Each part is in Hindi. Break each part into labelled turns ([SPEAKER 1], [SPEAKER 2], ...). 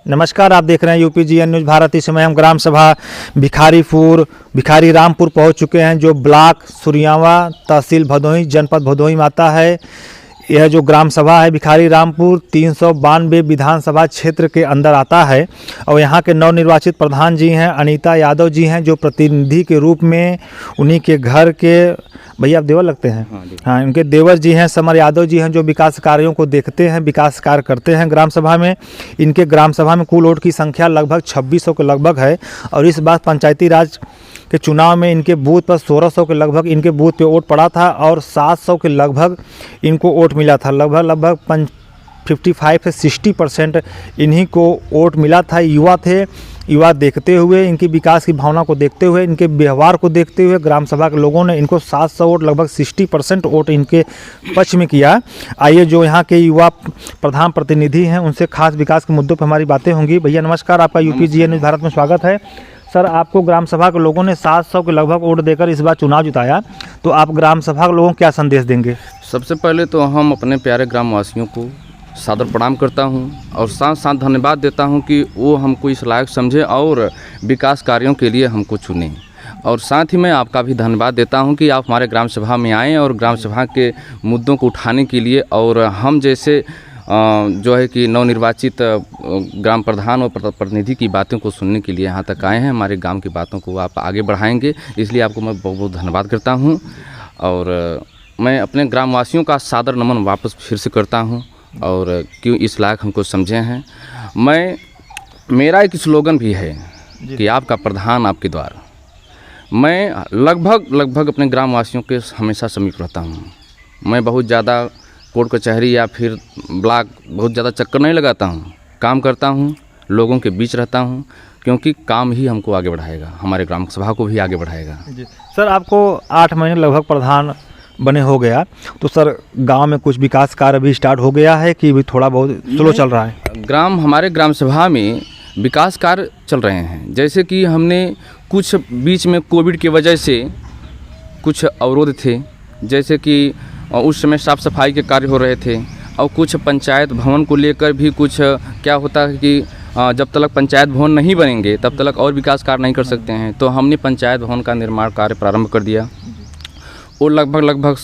[SPEAKER 1] नमस्कार, आप देख रहे हैं UPGN न्यूज़ भारत। इस समय हम ग्राम सभा भिखारी रामपुर पहुंच चुके हैं, जो ब्लॉक सुरियावा, तहसील भदोही, जनपद भदोही में आता है। यह जो ग्राम सभा है भिखारी रामपुर 392 विधानसभा क्षेत्र के अंदर आता है और यहाँ के नवनिर्वाचित प्रधान जी हैं अनीता यादव जी हैं, जो प्रतिनिधि के रूप में उन्हीं के घर के भैया आप देवर लगते हैं। हाँ, उनके देवर जी हैं समर यादव जी हैं, जो विकास कार्यों को देखते हैं, विकास कार्य करते हैं ग्राम सभा में। इनके ग्राम सभा में कुल वोट की संख्या लगभग 2600 के लगभग है और इस बार पंचायती राज के चुनाव में इनके बूथ पर 1600 के लगभग इनके बूथ पे वोट पड़ा था और 700 के लगभग इनको वोट मिला था। लगभग 55 से 60% इन्हीं को वोट मिला था। युवा थे, युवा देखते हुए, इनकी विकास की भावना को देखते हुए, इनके व्यवहार को देखते हुए ग्राम सभा के लोगों ने इनको 700 वोट, लगभग 60% वोट इनके पक्ष में किया। आइए जो यहाँ के युवा प्रधान प्रतिनिधि हैं उनसे खास विकास के मुद्दों पर हमारी बातें होंगी। भैया नमस्कार, आपका UPGN न्यूज़ भारत में स्वागत है। सर, आपको ग्राम सभा के लोगों ने 700 के लगभग वोट देकर इस बार चुनाव जिताया, तो आप ग्राम सभा के लोगों को क्या संदेश देंगे?
[SPEAKER 2] सबसे पहले तो हम अपने प्यारे ग्रामवासियों को सादर प्रणाम करता हूं और साथ साथ धन्यवाद देता हूं कि वो हमको इस लायक समझे और विकास कार्यों के लिए हमको चुने। और साथ ही मैं आपका भी धन्यवाद देता हूं कि आप हमारे ग्राम सभा में आएँ और ग्राम सभा के मुद्दों को उठाने के लिए और हम जैसे जो है कि नवनिर्वाचित ग्राम प्रधान और प्रतिनिधि की बातों को सुनने के लिए यहाँ तक आए हैं। हमारे गांव की बातों को आप आगे बढ़ाएंगे, इसलिए आपको मैं बहुत बहुत धन्यवाद करता हूं। और मैं अपने ग्रामवासियों का सादर नमन वापस फिर से करता हूं और क्यों इस लायक हमको समझे हैं। मेरा एक स्लोगन भी है कि आपका प्रधान आपके द्वार। मैं लगभग अपने ग्रामवासियों के हमेशा समीप रहता हूँ। मैं बहुत ज़्यादा कोर्ट कचहरी या फिर ब्लॉक बहुत ज़्यादा चक्कर नहीं लगाता हूँ, काम करता हूँ, लोगों के बीच रहता हूँ, क्योंकि काम ही हमको आगे बढ़ाएगा, हमारे ग्राम सभा को भी आगे बढ़ाएगा। जी
[SPEAKER 1] सर, आपको 8 महीने लगभग प्रधान बने हो गया, तो सर गांव में कुछ विकास कार्य भी स्टार्ट हो गया है कि भी थोड़ा बहुत स्लो चल रहा है?
[SPEAKER 2] हमारे ग्राम सभा में विकास कार्य चल रहे हैं। जैसे कि हमने कुछ बीच में कोविड की वजह से कुछ अवरोध थे, जैसे कि उस समय साफ़ सफाई के कार्य हो रहे थे और कुछ पंचायत भवन को लेकर भी कुछ क्या होता है कि जब तक पंचायत भवन नहीं बनेंगे तब तक और विकास कार्य नहीं कर सकते हैं। तो हमने पंचायत भवन का निर्माण कार्य प्रारंभ कर दिया। वो लगभग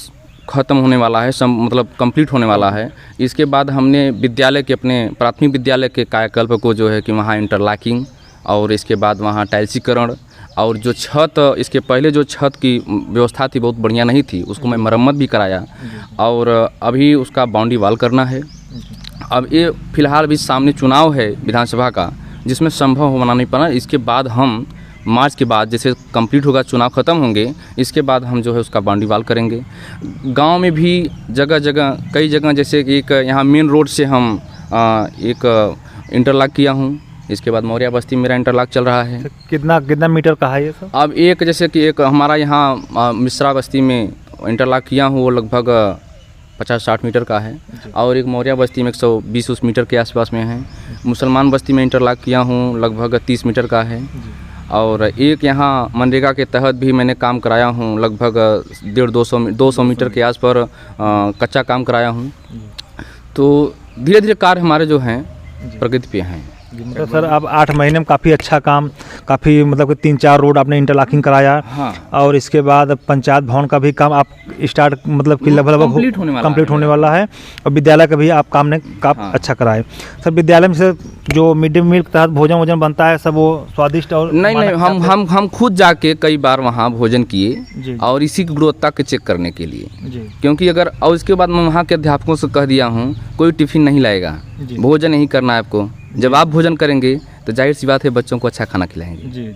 [SPEAKER 2] ख़त्म होने वाला है, मतलब कंप्लीट होने वाला है। इसके बाद हमने विद्यालय के अपने प्राथमिक विद्यालय के कायाकल्प को जो है कि वहाँ इंटरलॉकिंग और इसके बाद वहाँ टाइल्सीकरण और जो छत, इसके पहले जो छत की व्यवस्था थी बहुत बढ़िया नहीं थी, उसको मैं मरम्मत भी कराया और अभी उसका बाउंड्री वाल करना है। अब ये फिलहाल भी सामने चुनाव है विधानसभा का, जिसमें संभव होना नहीं पाना। इसके बाद हम मार्च के बाद जैसे कंप्लीट होगा, चुनाव ख़त्म होंगे, इसके बाद हम जो है उसका बाउंड्री वाल करेंगे। गांव में भी जगह कई जगह, जैसे कि एक यहाँ मेन रोड से हम एक इंटरलॉक किया हूँ। इसके बाद मौर्या बस्ती मेरा इंटरलॉक चल रहा है।
[SPEAKER 1] कितना मीटर का है ये सब? अब
[SPEAKER 2] एक जैसे कि एक हमारा यहाँ मिश्रा बस्ती में इंटरलॉक किया हूँ, वो लगभग 50-60 मीटर का है और एक मौर्या बस्ती में 120 मीटर के आसपास में है। मुसलमान बस्ती में इंटरलॉक किया हूँ, लगभग 30 मीटर का है। और एक यहाँ मनरेगा के तहत भी मैंने काम कराया हूँ, लगभग 150-200 मीटर के आस पर कच्चा काम कराया हूँ। तो धीरे धीरे कार्य हमारे जो हैं प्रगति पे हैं।
[SPEAKER 1] मतलब सर अब 8 महीने में काफ़ी अच्छा काम, काफ़ी मतलब कि 3-4 रोड आपने इंटरलॉकिंग कराया। हाँ। और इसके बाद पंचायत भवन का भी काम आप स्टार्ट मतलब कि लगभग कंप्लीट होने वाला है और विद्यालय का भी आप काम ने काफ़ी अच्छा कराए। सर विद्यालय में से जो मिड डे मील के तहत भोजन बनता है सब वो स्वादिष्ट और
[SPEAKER 2] नहीं हम खुद जाके कई बार वहाँ भोजन किए और इसी की गुणवत्ता के चेक करने के लिए, क्योंकि अगर और इसके बाद मैं वहाँ के अध्यापकों से कह दिया हूँ कोई टिफिन नहीं लाएगा, भोजन नहीं करना है आपको। जब आप भोजन करेंगे तो जाहिर सी बात है बच्चों को अच्छा खाना खिलाएंगे। जी।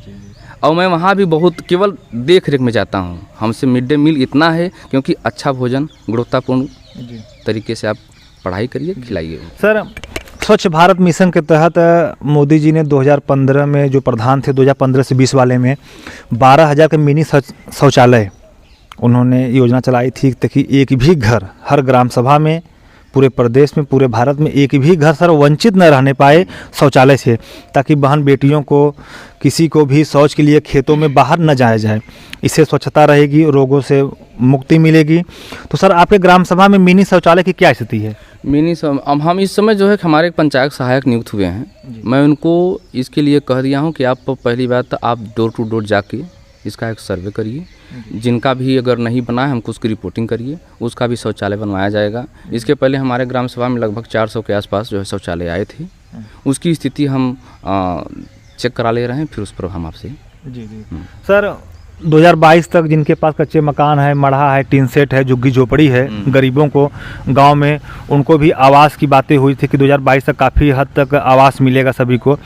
[SPEAKER 2] और मैं वहाँ भी बहुत केवल देख रेख में जाता हूँ। हमसे मिड डे मील इतना है क्योंकि अच्छा भोजन गुणवत्तापूर्ण तरीके से आप पढ़ाई करिए, खिलाइए।
[SPEAKER 1] सर स्वच्छ भारत मिशन के तहत मोदी जी ने 2015 में जो प्रधान थे 2015 से 20 वाले में 12,000 के मिनी शौचालय उन्होंने योजना चलाई थी, ताकि एक भी घर हर ग्राम सभा में पूरे प्रदेश में, पूरे भारत में एक भी घर सर वंचित न रहने पाए शौचालय से, ताकि बहन बेटियों को किसी को भी शौच के लिए खेतों में बाहर न जाया जाए। इससे स्वच्छता रहेगी, रोगों से मुक्ति मिलेगी। तो सर आपके ग्राम सभा में मिनी शौचालय की क्या स्थिति है?
[SPEAKER 2] अब हम इस समय जो है हमारे एक पंचायत सहायक नियुक्त हुए हैं। मैं उनको इसके लिए कह दिया हूं कि आप पहली बात आप डोर टू डोर जाके इसका एक सर्वे करिए, जिनका भी अगर नहीं बना है हमको उसकी रिपोर्टिंग करिए, उसका भी शौचालय बनवाया जाएगा। इसके पहले हमारे ग्राम सभा में लगभग 400 के आसपास जो है शौचालय आए थे, उसकी स्थिति हम चेक करा ले रहे हैं, फिर उस पर हम आपसे
[SPEAKER 1] जी सर 2022 तक जिनके पास कच्चे मकान है, मढ़ा है, टीन सेट है, झुग्गी झोपड़ी है, गरीबों को गांव में उनको भी आवास की बातें हुई थी कि 2022 तक काफ़ी हद तक आवास मिलेगा सभी को।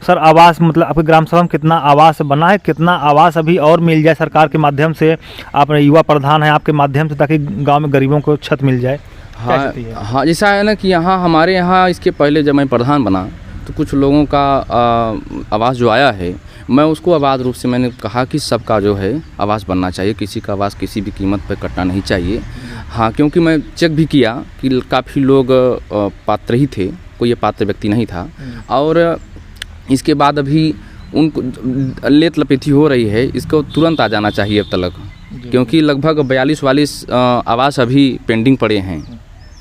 [SPEAKER 1] सर आवास मतलब आपके ग्राम सभा में कितना आवास बना है, कितना आवास अभी और मिल जाए सरकार के माध्यम से? आप युवा प्रधान हैं, आपके माध्यम से, ताकि गाँव में गरीबों को छत मिल जाए।
[SPEAKER 2] हाँ जैसा है ना कि यहाँ हमारे यहाँ इसके पहले जब मैं प्रधान बना तो कुछ लोगों का आवास जो आया है, मैं उसको आबाद रूप से मैंने कहा कि सबका जो है आवास बनना चाहिए, किसी का आवास किसी भी कीमत पर कटना नहीं चाहिए। हाँ, क्योंकि मैं चेक भी किया कि काफ़ी लोग पात्र ही थे, कोई ये पात्र व्यक्ति नहीं था। और इसके बाद अभी उनको लेत लपेटी हो रही है, इसको तुरंत आ जाना चाहिए अब तक, क्योंकि लगभग 42-44 आवास अभी पेंडिंग पड़े हैं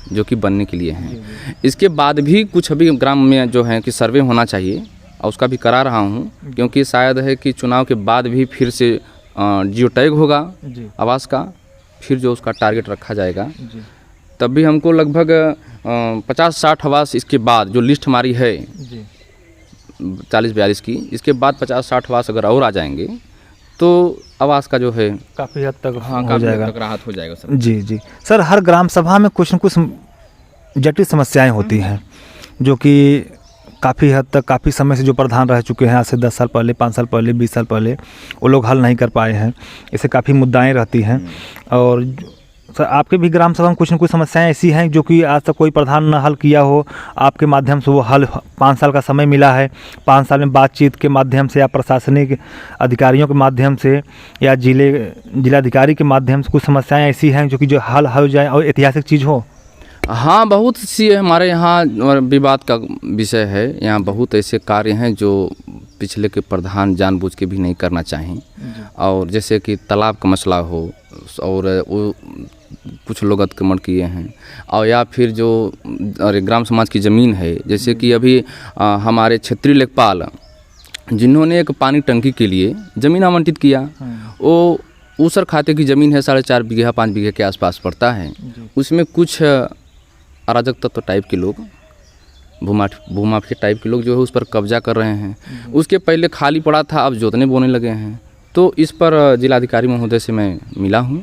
[SPEAKER 2] जो कि बनने के लिए हैं। इसके बाद भी कुछ अभी ग्राम में जो है कि सर्वे होना चाहिए, और उसका भी करा रहा हूँ, क्योंकि शायद है कि चुनाव के बाद भी फिर से जियो टैग होगा आवास का, फिर जो उसका टारगेट रखा जाएगा, तब भी हमको लगभग 50-60 आवास इसके बाद जो लिस्ट हमारी है 40-42 की, इसके बाद 50-60 आवास अगर और आ जाएंगे तो आवास का जो है
[SPEAKER 1] काफ़ी हद तक
[SPEAKER 2] हाँ
[SPEAKER 1] हो जाएगा,
[SPEAKER 2] राहत हो जाएगा सर।
[SPEAKER 1] जी सर हर ग्राम सभा में कुछ न कुछ जटिल समस्याएं होती हैं, जो कि काफ़ी हद तक काफ़ी समय से जो प्रधान रह चुके हैं, आज से 10 साल पहले, 5 साल पहले, 20 साल पहले, वो लोग हल नहीं कर पाए हैं। इससे काफ़ी मुद्दाएं रहती हैं। और सर आपके भी ग्राम सभा में कुछ न कुछ समस्याएं ऐसी हैं जो कि आज तक कोई प्रधान न हल किया हो, आपके माध्यम से वो हल 5 साल का समय मिला है, 5 साल में बातचीत के माध्यम से या प्रशासनिक अधिकारियों के माध्यम से या जिलाधिकारी के माध्यम से कुछ समस्याएं ऐसी हैं जो कि जो हल हो जाए और ऐतिहासिक चीज़ हो?
[SPEAKER 2] हाँ, बहुत सी हमारे यहाँ विवाद का विषय है। यहाँ बहुत ऐसे कार्य हैं जो पिछले के प्रधान जानबूझ के भी नहीं करना चाहें, और जैसे कि तालाब का मसला हो, और वो कुछ लोग अतिक्रमण किए हैं, और या फिर जो ग्राम समाज की ज़मीन है, जैसे कि अभी हमारे क्षेत्रीय लेखपाल जिन्होंने एक पानी टंकी के लिए ज़मीन आवंटित किया, वो ऊसर खाते की ज़मीन है, 4.5 बीघा 5 बीघे के आसपास पड़ता है। उसमें कुछ अराजक तत्व टाइप के लोग, भूमाफिया टाइप के लोग जो है उस पर कब्जा कर रहे हैं। उसके पहले खाली पड़ा था, अब जोतने बोने लगे हैं। तो इस पर जिलाधिकारी महोदय से मैं मिला हूँ,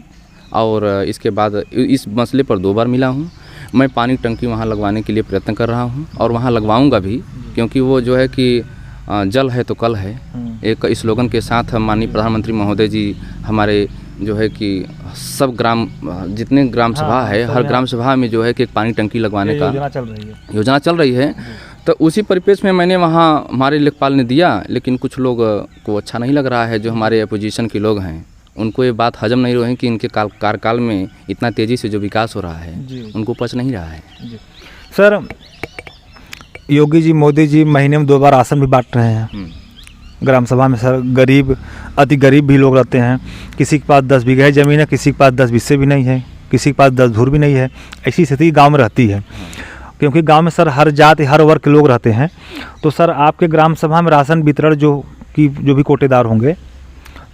[SPEAKER 2] और इसके बाद इस मसले पर 2 बार मिला हूँ। मैं पानी टंकी वहाँ लगवाने के लिए प्रयत्न कर रहा हूँ, और वहाँ लगवाऊँगा भी, क्योंकि वो जो है कि जल है तो कल है, एक स्लोगन के साथ माननीय प्रधानमंत्री महोदय जी हमारे जो है कि सब ग्राम, जितने ग्राम सभा है, हर ग्राम सभा में जो है कि एक पानी टंकी लगवाने का योजना चल रही है। तो उसी परिप्रेक्ष्य में मैंने वहाँ हमारे लेखपाल ने दिया, लेकिन कुछ लोग को अच्छा नहीं लग रहा है, जो हमारे अपोजिशन के लोग हैं, उनको ये बात हजम नहीं रही कि इनके कार्यकाल में इतना तेज़ी से जो विकास हो रहा है उनको पच नहीं रहा है।
[SPEAKER 1] सर योगी जी, मोदी जी महीने में 2 बार राशन भी बांट रहे हैं ग्राम सभा में। सर गरीब, अति गरीब भी लोग रहते हैं, किसी के पास 10 बीघा ज़मीन है, किसी के पास 10 बिस्से भी नहीं है, किसी के पास 10 धूर भी नहीं है। ऐसी स्थिति गांव में रहती है, क्योंकि गांव में सर हर जाति हर वर्ग के लोग रहते हैं। तो सर आपके ग्राम सभा में राशन वितरण जो भी कोटेदार होंगे,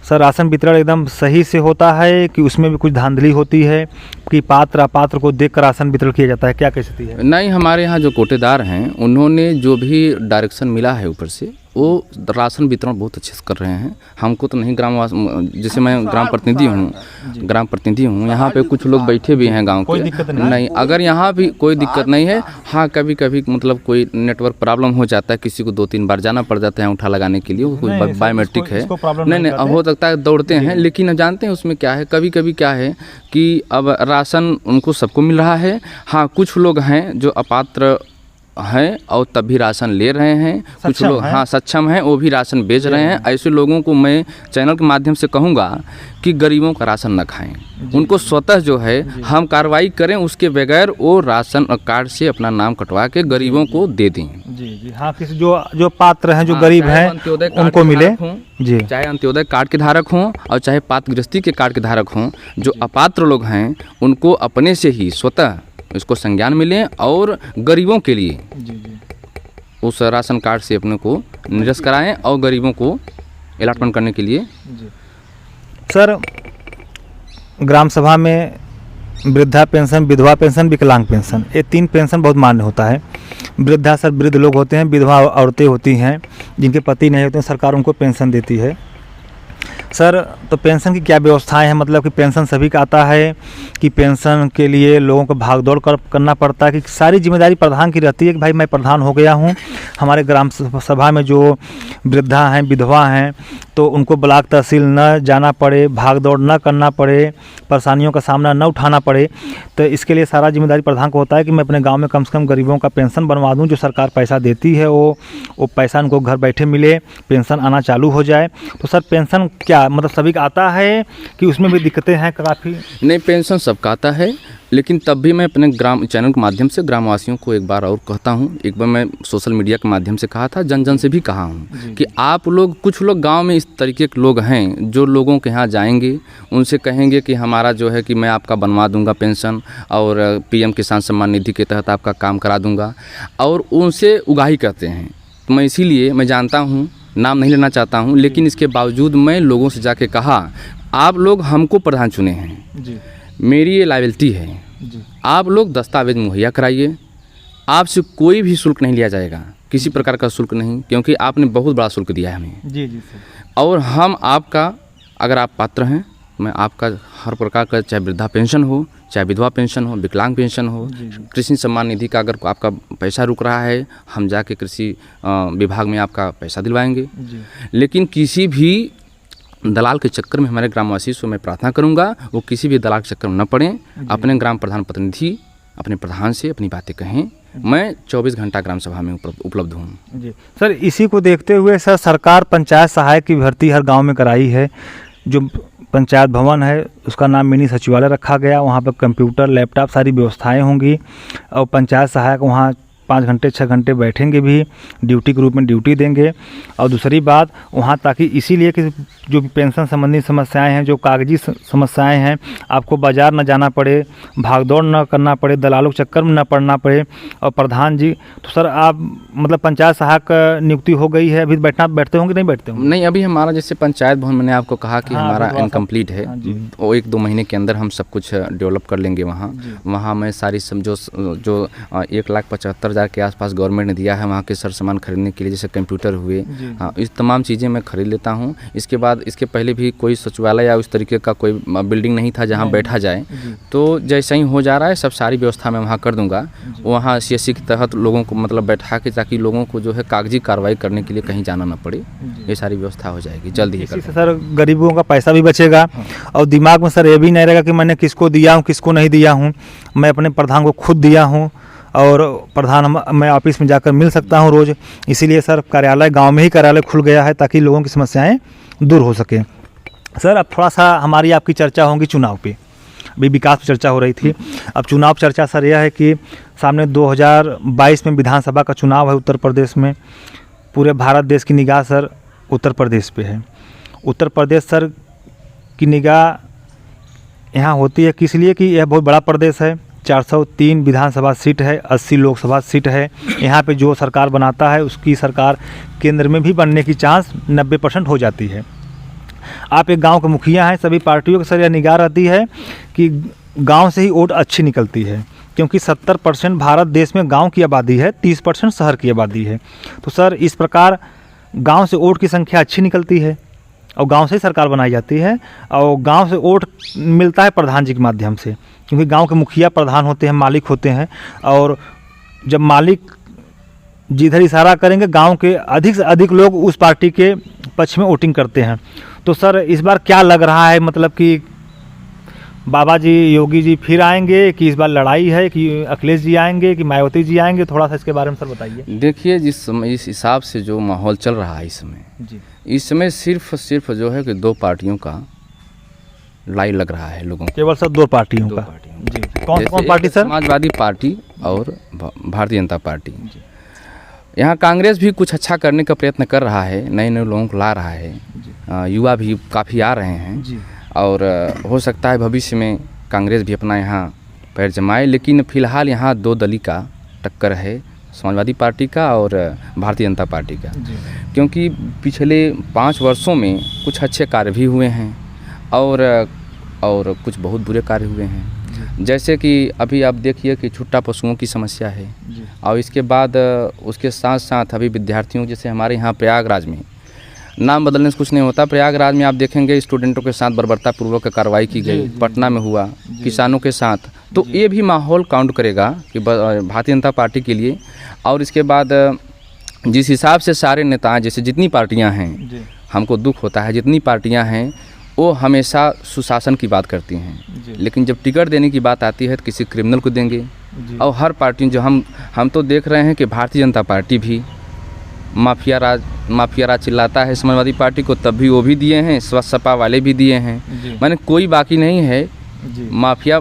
[SPEAKER 1] सर राशन वितरण एकदम सही से होता है कि उसमें भी कुछ धांधली होती है कि पात्र अपात्र को देखकर राशन वितरण किया जाता है? क्या कह सकती है?
[SPEAKER 2] नहीं, हमारे यहाँ जो कोटेदार हैं उन्होंने जो भी डायरेक्शन मिला है ऊपर से, वो राशन वितरण बहुत अच्छे से कर रहे हैं। हमको तो नहीं, जैसे मैं ग्राम प्रतिनिधि हूँ, यहाँ पे कुछ लोग बैठे भी हैं गांव के, नहीं अगर यहाँ भी कोई दिक्कत नहीं है। हाँ, कभी कभी मतलब कोई नेटवर्क प्रॉब्लम हो जाता है, किसी को 2-3 बार जाना पड़ जाता है अंगूठा लगाने के लिए, वो कुछ बायोमेट्रिक है, नहीं हो सकता है दौड़ते हैं, लेकिन जानते हैं उसमें क्या है, कभी कभी क्या है कि अब राशन उनको सबको मिल रहा है। हाँ, कुछ लोग हैं जो अपात्र हैं और तब भी राशन ले रहे हैं, कुछ
[SPEAKER 1] सक्षम
[SPEAKER 2] लोग
[SPEAKER 1] हैं।
[SPEAKER 2] हाँ सक्षम हैं, वो भी राशन बेच रहे हैं। ऐसे लोगों को मैं चैनल के माध्यम से कहूँगा कि गरीबों का राशन न खाएं, उनको स्वतः जो है हम कार्रवाई करें, उसके बगैर वो राशन कार्ड से अपना नाम कटवा के गरीबों को दे दें।
[SPEAKER 1] जी हाँ, किसी जो पात्र हैं, जो
[SPEAKER 2] हाँ,
[SPEAKER 1] गरीब
[SPEAKER 2] चाहे
[SPEAKER 1] हैं,
[SPEAKER 2] अंत्योदय कार्ड
[SPEAKER 1] उनको
[SPEAKER 2] के
[SPEAKER 1] मिले।
[SPEAKER 2] धारक हों,
[SPEAKER 1] जी
[SPEAKER 2] चाहे अंत्योदय कार्ड के धारक हों और चाहे पात्र गृहस्थी के कार्ड के धारक हों, जो अपात्र लोग हैं उनको अपने से ही स्वतः इसको संज्ञान मिले और गरीबों के लिए उस राशन कार्ड से अपने को निरस्त कराएं और गरीबों को अलॉटमेंट करने के लिए।
[SPEAKER 1] सर, ग्राम सभा में वृद्धा पेंशन, विधवा पेंशन, विकलांग पेंशन, ये 3 पेंशन बहुत मान्य होता है। वृद्धा सर वृद्ध लोग होते हैं, विधवा औरतें होती हैं जिनके पति नहीं होते हैं, सरकार उनको पेंशन देती है। सर, तो पेंशन की क्या व्यवस्थाएं हैं, मतलब कि पेंशन सभी का आता है कि पेंशन के लिए लोगों को भागदौड़ करना पड़ता है, कि सारी जिम्मेदारी प्रधान की रहती है कि भाई मैं प्रधान हो गया हूं, हमारे ग्राम सभा में जो वृद्धा हैं, विधवा हैं, तो उनको ब्लॉक तहसील न जाना पड़े, भागदौड़ न करना पड़े, परेशानियों का सामना न उठाना पड़े। तो इसके लिए सारा जिम्मेदारी प्रधान को होता है कि मैं अपने गाँव में कम से कम गरीबों का पेंशन बनवा दूँ। जो सरकार पैसा देती है वो पैसा उनको घर बैठे मिले, पेंशन आना चालू हो जाए। तो सर, पेंशन क्या मतलब सभी का आता है कि उसमें भी दिक्कतें हैं काफ़ी?
[SPEAKER 2] नहीं, पेंशन सबका आता है, लेकिन तब भी मैं अपने ग्राम चैनल के माध्यम से ग्रामवासियों को एक बार और कहता हूँ, एक बार मैं सोशल मीडिया के माध्यम से कहा था, जन जन से भी कहा हूँ कि आप लोग, कुछ लोग गांव में इस तरीके के लोग हैं जो लोगों के यहाँ जाएंगे, उनसे कहेंगे कि हमारा जो है कि मैं आपका बनवा दूंगा पेंशन और PM किसान सम्मान निधि के तहत आपका काम करा दूंगा, और उनसे उगाही करते हैं। तो मैं इसीलिए मैं जानता हूँ, नाम नहीं लेना चाहता हूँ, लेकिन इसके बावजूद मैं लोगों से जाके कहा, आप लोग हमको प्रधान चुने हैं
[SPEAKER 1] जी
[SPEAKER 2] मेरी ये लायबिलिटी है, आप लोग दस्तावेज मुहैया कराइए, आपसे कोई भी शुल्क नहीं लिया जाएगा, किसी प्रकार का शुल्क नहीं, क्योंकि आपने बहुत बड़ा शुल्क दिया है हमें।
[SPEAKER 1] जी सर।
[SPEAKER 2] और हम आपका, अगर आप पात्र हैं, मैं आपका हर प्रकार का, चाहे वृद्धा पेंशन हो, चाहे विधवा पेंशन हो, विकलांग पेंशन हो, कृषि सम्मान निधि का अगर आपका पैसा रुक रहा है, हम जाके कृषि विभाग में आपका पैसा दिलवाएंगे। लेकिन किसी भी दलाल के चक्कर में, हमारे ग्रामवासी से मैं प्रार्थना करूंगा, वो किसी भी दलाल के चक्कर में न पड़ें, अपने ग्राम प्रधान प्रतिनिधि, अपने प्रधान से अपनी बातें कहें। मैं 24 घंटा ग्राम सभा में उपलब्ध हूँ।
[SPEAKER 1] जी सर, इसी को देखते हुए सर, सरकार पंचायत सहायक की भर्ती हर गांव में कराई है। जो पंचायत भवन है उसका नाम मिनी सचिवालय रखा गया, वहाँ पर कंप्यूटर, लैपटॉप, सारी व्यवस्थाएं होंगी, और पंचायत सहायक वहाँ 5 घंटे 6 घंटे बैठेंगे भी, ड्यूटी के रूप में ड्यूटी देंगे। और दूसरी बात, वहाँ ताकि इसीलिए कि जो भी पेंशन संबंधी समस्याएं हैं, जो कागजी समस्याएं हैं, आपको बाज़ार न जाना पड़े, भागदौड़ न करना पड़े, दलालों के चक्कर में न पड़ना पड़े। और प्रधान जी, तो सर आप मतलब पंचायत सहायक नियुक्ति हो गई है, अभी बैठते होंगे, नहीं बैठते होंगे?
[SPEAKER 2] नहीं, अभी हमारा जैसे पंचायत भवन, मैंने आपको कहा कि
[SPEAKER 1] हाँ,
[SPEAKER 2] हमारा इनकम्प्लीट है, वो 1-2 महीने के अंदर हम सब कुछ डेवलप कर लेंगे। वहाँ मैं सारी समझो जो 1,75,000 के आसपास गवर्नमेंट ने दिया है वहाँ के सर सामान खरीदने के लिए, जैसे कंप्यूटर हुए, हाँ, इस तमाम चीज़ें मैं खरीद लेता हूँ। इसके बाद, इसके पहले भी कोई सचिवालय या उस तरीके का कोई बिल्डिंग नहीं था जहाँ बैठा जाए, तो जैसे ही हो जा रहा है, सब सारी व्यवस्था मैं वहाँ कर दूँगा। वहाँ CSC के तहत लोगों को मतलब बैठा के, ताकि लोगों को जो है कागजी कार्रवाई करने के लिए कहीं जाना ना पड़े, ये सारी व्यवस्था हो जाएगी जल्द ही।
[SPEAKER 1] सर, गरीबों का पैसा भी बचेगा, और दिमाग में सर ये भी नहीं रहेगा कि मैंने किसको दिया हूँ, किसको नहीं दिया हूँ। मैं अपने प्रधान को खुद दिया हूँ, और प्रधान मैं ऑफिस में जाकर मिल सकता हूं रोज़। इसीलिए सर, कार्यालय गांव में ही कार्यालय खुल गया है, ताकि लोगों की समस्याएं दूर हो सके। सर, अब थोड़ा सा हमारी आपकी चर्चा होगी चुनाव पे। अभी विकास पर चर्चा हो रही थी, अब चुनाव चर्चा सर यह है कि सामने 2022 में विधानसभा का चुनाव है उत्तर प्रदेश में। पूरे भारत देश की निगाह सर उत्तर प्रदेश पे है। उत्तर प्रदेश सर की निगाह यहाँ होती है किस लिए कि यह बहुत बड़ा प्रदेश है, 403 विधानसभा सीट है, 80 लोकसभा सीट है। यहाँ पे जो सरकार बनाता है उसकी सरकार केंद्र में भी बनने की चांस 90% हो जाती है। आप एक गांव के मुखिया हैं, सभी पार्टियों की सर यह निगाह रहती है कि गांव से ही वोट अच्छी निकलती है, क्योंकि 70% भारत देश में गांव की आबादी है, 30% शहर की आबादी है। तो सर, इस प्रकार गांव से वोट की संख्या अच्छी निकलती है और गांव से ही सरकार बनाई जाती है, और गांव से वोट मिलता है प्रधान जी के माध्यम से, क्योंकि गांव के मुखिया प्रधान होते हैं, मालिक होते हैं, और जब मालिक जिधर इशारा करेंगे गांव के अधिक से अधिक लोग उस पार्टी के पक्ष में वोटिंग करते हैं। तो सर, इस बार क्या लग रहा है, मतलब कि बाबा जी योगी जी फिर आएंगे कि इस बार लड़ाई है, कि अखिलेश जी आएंगे कि मायावती जी आएंगे, थोड़ा सा इसके बारे में सर बताइए।
[SPEAKER 2] देखिए, जिस समय इस हिसाब से जो माहौल चल रहा है
[SPEAKER 1] जी
[SPEAKER 2] इस समय सिर्फ जो है कि दो पार्टियों का लड़ाई लग रहा है लोगों को।
[SPEAKER 1] केवल सर दो पार्टियों
[SPEAKER 2] दो
[SPEAKER 1] का।
[SPEAKER 2] पार्टियों
[SPEAKER 1] जी, कौन
[SPEAKER 2] जैसे
[SPEAKER 1] कौन पार्टी
[SPEAKER 2] एक
[SPEAKER 1] सर?
[SPEAKER 2] समाजवादी पार्टी और भारतीय जनता पार्टी। यहाँ कांग्रेस भी कुछ अच्छा करने का प्रयत्न कर रहा है, नए नए लोगों को ला रहा है, युवा भी काफ़ी आ रहे हैं
[SPEAKER 1] जी
[SPEAKER 2] और हो सकता है भविष्य में कांग्रेस भी अपना यहाँ पैर जमाए। लेकिन फिलहाल यहाँ दो दली का टक्कर है, समाजवादी पार्टी का और भारतीय जनता पार्टी का,
[SPEAKER 1] जी
[SPEAKER 2] क्योंकि पिछले 5 वर्षों में कुछ अच्छे कार्य भी हुए हैं और कुछ बहुत बुरे कार्य हुए हैं। जैसे कि अभी आप देखिए कि छुट्टा पशुओं की समस्या है
[SPEAKER 1] जी
[SPEAKER 2] और इसके बाद उसके साथ साथ अभी विद्यार्थियों, जैसे हमारे यहाँ प्रयागराज में, नाम बदलने से कुछ नहीं होता, प्रयागराज में आप देखेंगे स्टूडेंटों के साथ बर्बरतापूर्वक कार्रवाई की गई, पटना में हुआ किसानों के साथ, तो ये भी माहौल काउंट करेगा कि भारतीय जनता पार्टी के लिए। और इसके बाद जिस हिसाब से सारे नेता, जैसे जितनी पार्टियां हैं,
[SPEAKER 1] जी
[SPEAKER 2] हमको दुख होता है, जितनी पार्टियां हैं वो हमेशा सुशासन की बात करती हैं,
[SPEAKER 1] जी
[SPEAKER 2] लेकिन जब टिकट देने की बात आती है तो किसी क्रिमिनल को देंगे।
[SPEAKER 1] जी
[SPEAKER 2] और हर पार्टी, जो हम तो देख रहे हैं कि भारतीय जनता पार्टी भी माफिया राज चिल्लाता है समाजवादी पार्टी को, तब भी वो भी दिए हैं, सपा वाले भी दिए हैं,
[SPEAKER 1] जी
[SPEAKER 2] माने कोई बाकी नहीं है।
[SPEAKER 1] जी
[SPEAKER 2] माफिया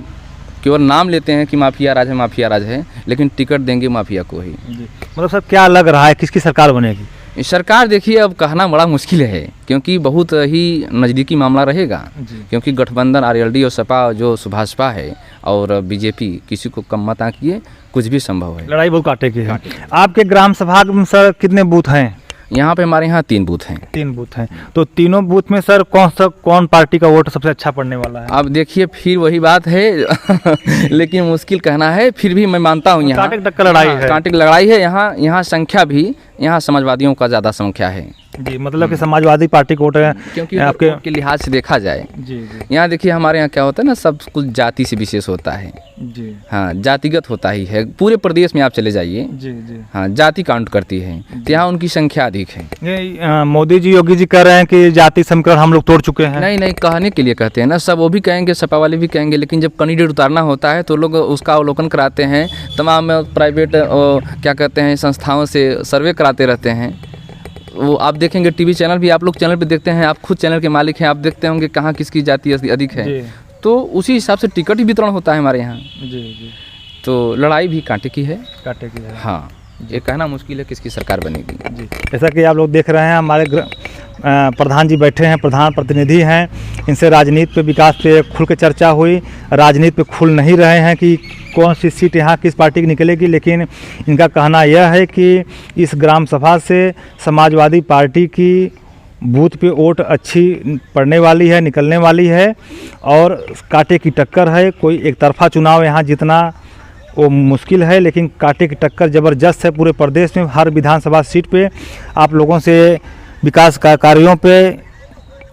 [SPEAKER 2] केवल नाम लेते हैं कि माफिया राज है, लेकिन टिकट देंगे माफिया को ही।
[SPEAKER 1] जी मतलब सर क्या लग रहा है, किसकी सरकार बनेगी?
[SPEAKER 2] इस सरकार देखिए अब कहना बड़ा मुश्किल है, क्योंकि बहुत ही नज़दीकी मामला रहेगा,
[SPEAKER 1] जी
[SPEAKER 2] क्योंकि गठबंधन आरएलडी और सपा जो भाजपा है और बीजेपी, किसी को कम मत आंकिए, कुछ भी संभव है।
[SPEAKER 1] लड़ाई बहुत कांटे की है। आपके ग्राम सभा में सर कितने बूथ हैं?
[SPEAKER 2] यहाँ पे हमारे यहाँ 3 बूथ हैं।
[SPEAKER 1] 3 बूथ हैं, तो तीनों बूथ में सर कौन पार्टी का वोट सबसे अच्छा पड़ने वाला है?
[SPEAKER 2] अब देखिए फिर वही बात है लेकिन मुश्किल कहना है, फिर भी मैं मानता हूँ यहाँ
[SPEAKER 1] कांटे की टक्कर लड़ाई है।
[SPEAKER 2] कांटे की लड़ाई है। यहाँ संख्या भी, यहाँ समाजवादियों का ज़्यादा संख्या है
[SPEAKER 1] जी, मतलब कि समाजवादी पार्टी को वोट है,
[SPEAKER 2] क्योंकि
[SPEAKER 1] आपके
[SPEAKER 2] वोट के लिहाज से देखा जाए।
[SPEAKER 1] जी जी
[SPEAKER 2] यहाँ देखिए हमारे यहाँ क्या होता है ना, सब कुछ जाति से विशेष होता है।
[SPEAKER 1] जी
[SPEAKER 2] हाँ, जातिगत होता ही है, पूरे प्रदेश में आप चले जाइए,
[SPEAKER 1] जी जी
[SPEAKER 2] हाँ जाति काउंट करती है, तो यहाँ उनकी संख्या अधिक है।
[SPEAKER 1] ये मोदी जी योगी जी कह रहे हैं कि जाति समीकरण हम लोग तोड़ चुके हैं।
[SPEAKER 2] नहीं, कहने के लिए कहते हैं ना, सब वो भी कहेंगे, सपा वाले भी कहेंगे, लेकिन जब कैंडिडेट उतारना होता है तो लोग उसका अवलोकन कराते हैं, तमाम प्राइवेट क्या कहते हैं संस्थाओं से सर्वे कराते रहते हैं। वो आप देखेंगे टीवी चैनल भी, आप लोग चैनल पे देखते हैं, आप खुद चैनल के मालिक हैं, आप देखते होंगे कहाँ किसकी जाति अधिक है,
[SPEAKER 1] जी
[SPEAKER 2] तो उसी हिसाब से टिकट ही वितरण होता है हमारे यहाँ।
[SPEAKER 1] जी जी
[SPEAKER 2] तो लड़ाई भी कांटे की है।
[SPEAKER 1] कांटे की है।
[SPEAKER 2] हाँ, ये कहना मुश्किल है किसकी सरकार बनेगी।
[SPEAKER 1] जी, जैसा कि आप लोग देख रहे हैं, हमारे प्रधान जी बैठे हैं, प्रधान प्रतिनिधि हैं, इनसे राजनीति पे, विकास पे खुल के चर्चा हुई। राजनीति पे खुल नहीं रहे हैं कि कौन सी सीट यहाँ किस पार्टी की निकलेगी, लेकिन इनका कहना यह है कि इस ग्राम सभा से समाजवादी पार्टी की बूथ पे वोट अच्छी पड़ने वाली है, निकलने वाली है और कांटे की टक्कर है। कोई एक तरफा चुनाव यहाँ जितना वो मुश्किल है, लेकिन कांटे की टक्कर ज़बरदस्त है पूरे प्रदेश में। हर विधानसभा सीट पे आप लोगों से विकास कार्यों पे,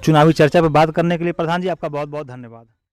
[SPEAKER 1] चुनावी चर्चा पे बात करने के लिए प्रधान जी आपका बहुत बहुत धन्यवाद।